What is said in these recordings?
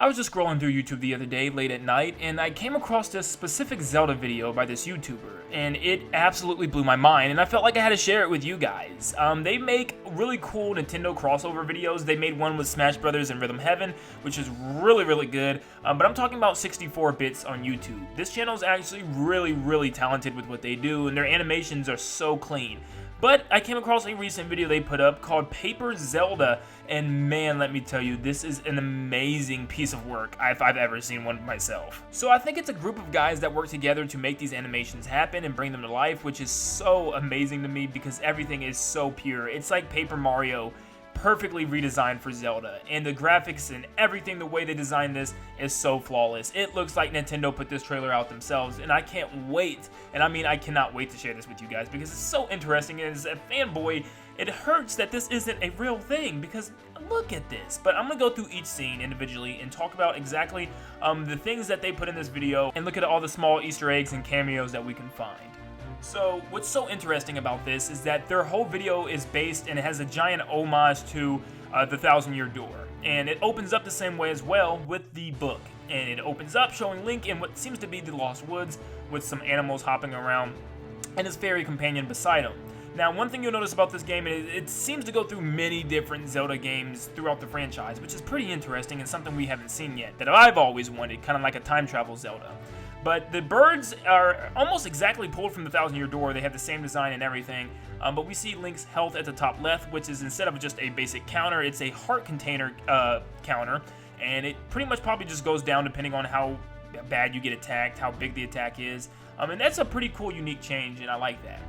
I was just scrolling through YouTube the other day late at night, and I came across this specific Zelda video by this YouTuber, and it absolutely blew my mind, and I felt like I had to share it with you guys. They make really cool Nintendo crossover videos. They made one with Smash Brothers and Rhythm Heaven, which is really good, but I'm talking about 64 bits on YouTube. This channel is actually really talented with what they do, and their animations are so clean. But I came across a recent video they put up called Paper Zelda, and man, let me tell you, this is an amazing piece of work if I've ever seen one myself. So I think it's a group of guys that work together to make these animations happen and bring them to life, which is so amazing to me because everything is so pure. It's like Paper Mario, perfectly redesigned for Zelda, and the graphics and everything, the way they designed this is so flawless. It looks like Nintendo put this trailer out themselves, and I can't wait, and I mean I cannot wait to share this with you guys because it's so interesting, and as a fanboy, it hurts that this isn't a real thing because look at this. But I'm gonna go through each scene individually and talk about exactly the things that they put in this video and look at all the small Easter eggs and cameos that we can find. So what's so interesting about this is that their whole video is based and it has a giant homage to the Thousand-Year Door. And it opens up the same way as well with the book. And it opens up showing Link in what seems to be the Lost Woods with some animals hopping around and his fairy companion beside him. Now, one thing you'll notice about this game is it seems to go through many different Zelda games throughout the franchise, which is pretty interesting and something we haven't seen yet that I've always wanted, kind of like a time travel Zelda. But the birds are almost exactly pulled from the Thousand-Year Door. They have the same design and everything. But we see Link's health at the top left, which is instead of just a basic counter, it's a heart container counter. And it pretty much probably just goes down depending on how bad you get attacked, how big the attack is. And that's a pretty cool, unique change, and I like that.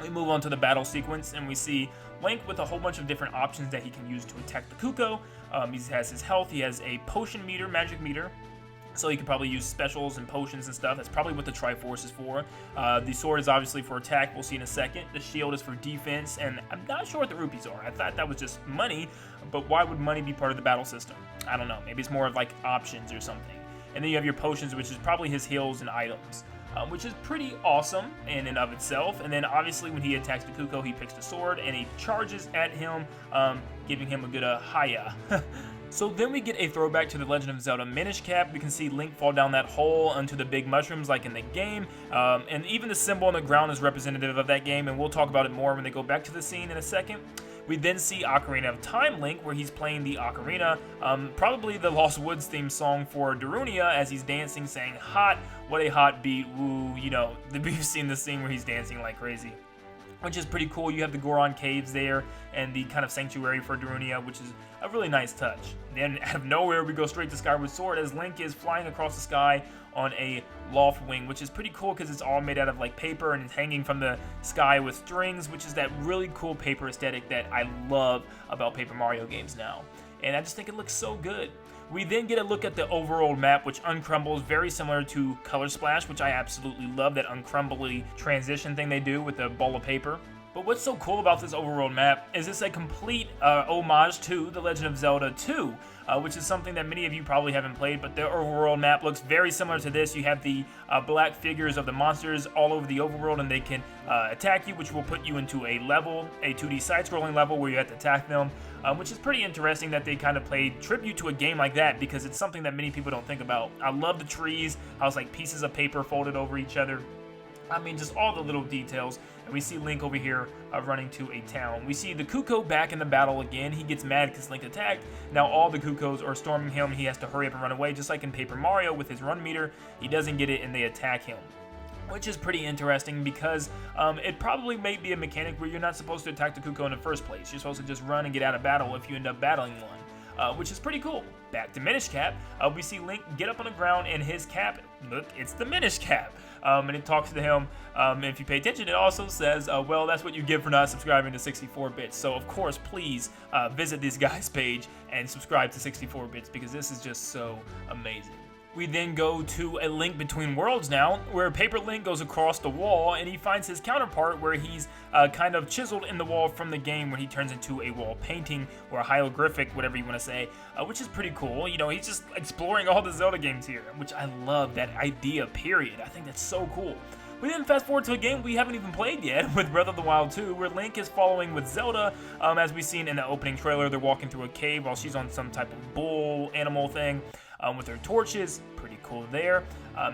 We move on to the battle sequence, and we see Link with a whole bunch of different options that he can use to attack the Cuckoo. He has his health, he has a potion meter, magic meter, so he can probably use specials and potions and stuff. That's probably what the Triforce is for. The sword is obviously for attack, we'll see in a second. The shield is for defense, and I'm not sure what the rupees are. I thought that was just money, but why would money be part of the battle system? I don't know, maybe it's more of like options or something. And then you have your potions, which is probably his heals and items. Which is pretty awesome in and of itself. And then obviously when he attacks the Cuckoo, he picks the sword and he charges at him, giving him a good hiya. So then we get a throwback to the Legend of Zelda Minish Cap. We can see Link fall down that hole onto the big mushrooms like in the game. And even the symbol on the ground is representative of that game, and we'll talk about it more when they go back to the scene in a second. We then see Ocarina of Time Link, where he's playing the ocarina, probably the Lost Woods theme song for Darunia, as he's dancing, saying, "Hot, what a hot beat, woo," you know, we've seen the scene where he's dancing like crazy, which is pretty cool. You have the Goron Caves there, and the kind of sanctuary for Darunia, which is a really nice touch. Then, out of nowhere, we go straight to Skyward Sword, as Link is flying across the sky on a loft wing, which is pretty cool because it's all made out of like paper and it's hanging from the sky with strings, which is that really cool paper aesthetic that I love about Paper Mario games now. And I just think it looks so good. We then get a look at the Overworld map, which uncrumbles, very similar to Color Splash, which I absolutely love, that uncrumbly transition thing they do with the ball of paper. But what's so cool about this Overworld map is it's a complete homage to The Legend of Zelda 2, which is something that many of you probably haven't played, but the Overworld map looks very similar to this. You have the black figures of the monsters all over the Overworld, and they can attack you, which will put you into a level, a 2D side-scrolling level where you have to attack them, which is pretty interesting that they kind of played tribute to a game like that because it's something that many people don't think about. I love the trees, how it's like pieces of paper folded over each other. I mean, just all the little details. And we see Link over here running to a town. We see the Cuckoo back in the battle again. He gets mad because Link attacked. Now all the Cuckoos are storming him. He has to hurry up and run away, just like in Paper Mario with his run meter. He doesn't get it and they attack him, which is pretty interesting because it probably may be a mechanic where you're not supposed to attack the Cuckoo in the first place. You're supposed to just run and get out of battle if you end up battling one. Which is pretty cool. Back to Minish Cap, we see Link get up on the ground and his cap, look, it's the Minish Cap. And it talks to him, and if you pay attention, it also says, well, that's what you get for not subscribing to 64 bits. So, of course, please visit this guy's page and subscribe to 64 bits because this is just so amazing. We then go to a Link Between Worlds now, where Paper Link goes across the wall and he finds his counterpart where he's kind of chiseled in the wall from the game where he turns into a wall painting or a hieroglyphic, whatever you want to say, which is pretty cool. You know, he's just exploring all the Zelda games here, which I love that idea, period. I think that's so cool. We then fast forward to a game we haven't even played yet with Breath of the Wild 2, where Link is following with Zelda. As we've seen in the opening trailer, they're walking through a cave while she's on some type of bull animal thing. with their torches. Pretty cool there.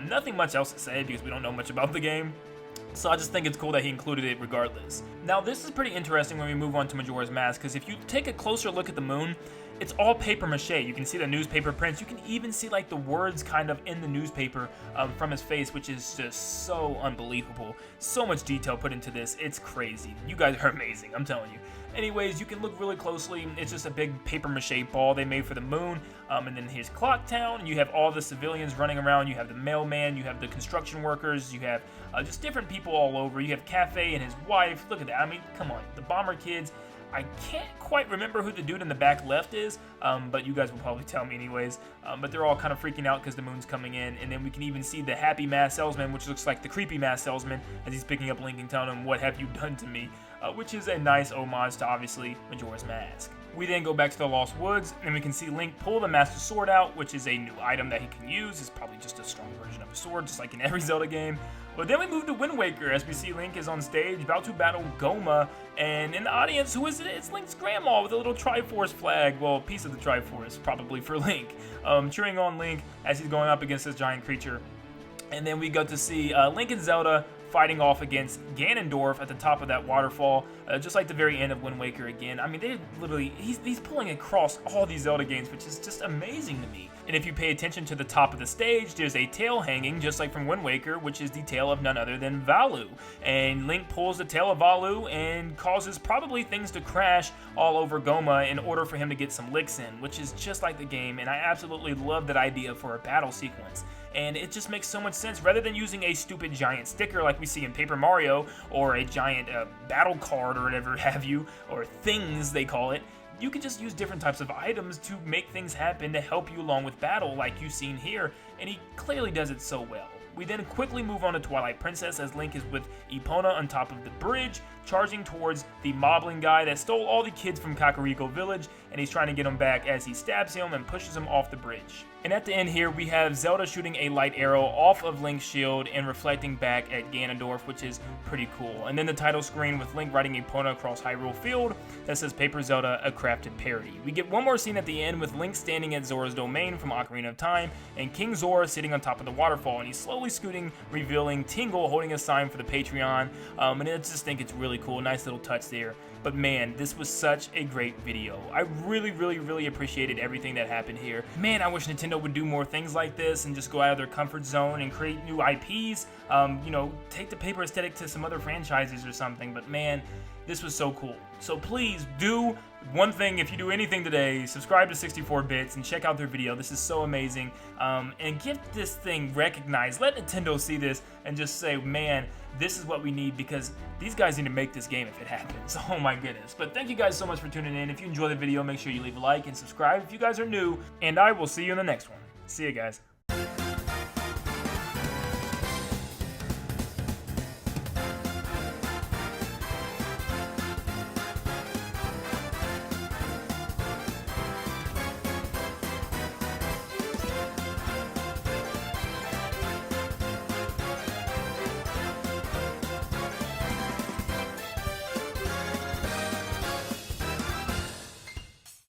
Nothing much else to say because we don't know much about the game. So I just think it's cool that he included it regardless. Now this is pretty interesting when we move on to Majora's Mask, because if you take a closer look at the moon, it's all paper mache. You can see the newspaper prints. You can even see like the words kind of in the newspaper from his face, which is just so unbelievable. So much detail put into this. It's crazy. You guys are amazing, I'm telling you. Anyways, you can look really closely. It's just a big paper mache ball they made for the moon. And then here's Clock Town, and you have all the civilians running around. You have the mailman, you have the construction workers, you have just different people all over. You have Cafe and his wife. Look at that. I mean, come on. The Bomber Kids. I can't quite remember who the dude in the back left is, but you guys will probably tell me anyways. But they're all kind of freaking out because the moon's coming in, and then we can even see the happy mask salesman, which looks like the creepy mask salesman, as he's picking up Link and telling him, "What have you done to me?" Which is a nice homage to, obviously, Majora's Mask. We then go back to the Lost Woods, and we can see Link pull the Master Sword out, which is a new item that he can use. It's probably just a strong version of a sword, just like in every Zelda game. But then we move to Wind Waker, as we see Link is on stage, about to battle Goma, and in the audience, who is it? It's Link's grandma with a little Triforce flag, well, a piece of the Triforce, probably for Link, cheering on Link as he's going up against this giant creature. And then we go to see Link and Zelda fighting off against Ganondorf at the top of that waterfall, just like the very end of Wind Waker again. I mean, they literally, he's pulling across all these Zelda games, which is just amazing to me. And if you pay attention to the top of the stage, there's a tail hanging, just like from Wind Waker, which is the tail of none other than Valu. And Link pulls the tail of Valu and causes probably things to crash all over Goma in order for him to get some licks in, which is just like the game, and I absolutely love that idea for a battle sequence. And it just makes so much sense. Rather than using a stupid giant sticker like we see in Paper Mario, or a giant battle card or whatever have you, or things they call it, you can just use different types of items to make things happen to help you along with battle like you've seen here, and he clearly does it so well. We then quickly move on to Twilight Princess as Link is with Epona on top of the bridge, charging towards the Moblin guy that stole all the kids from Kakariko Village, and he's trying to get him back as he stabs him and pushes him off the bridge. And at the end here, we have Zelda shooting a light arrow off of Link's shield and reflecting back at Ganondorf, which is pretty cool. And then the title screen with Link riding Epona across Hyrule Field that says Paper Zelda, a crafted parody. We get one more scene at the end with Link standing at Zora's domain from Ocarina of Time, and King Zora sitting on top of the waterfall, and he's slowly scooting, revealing Tingle holding a sign for the Patreon, and I just think it's really cool, nice little touch there. But man, this was such a great video. I really appreciated everything that happened here. Man, I wish Nintendo would do more things like this and just go out of their comfort zone and create new IPs. You know, take the paper aesthetic to some other franchises or something, but man, this was so cool. So please do one thing. If you do anything today, subscribe to 64 Bits and check out their video. This is so amazing. And get this thing recognized. Let Nintendo see this and just say, man, this is what we need, because these guys need to make this game if it happens. Oh my goodness. But thank you guys so much for tuning in. If you enjoyed the video, make sure you leave a like and subscribe if you guys are new, and I will see you in the next one. See you guys.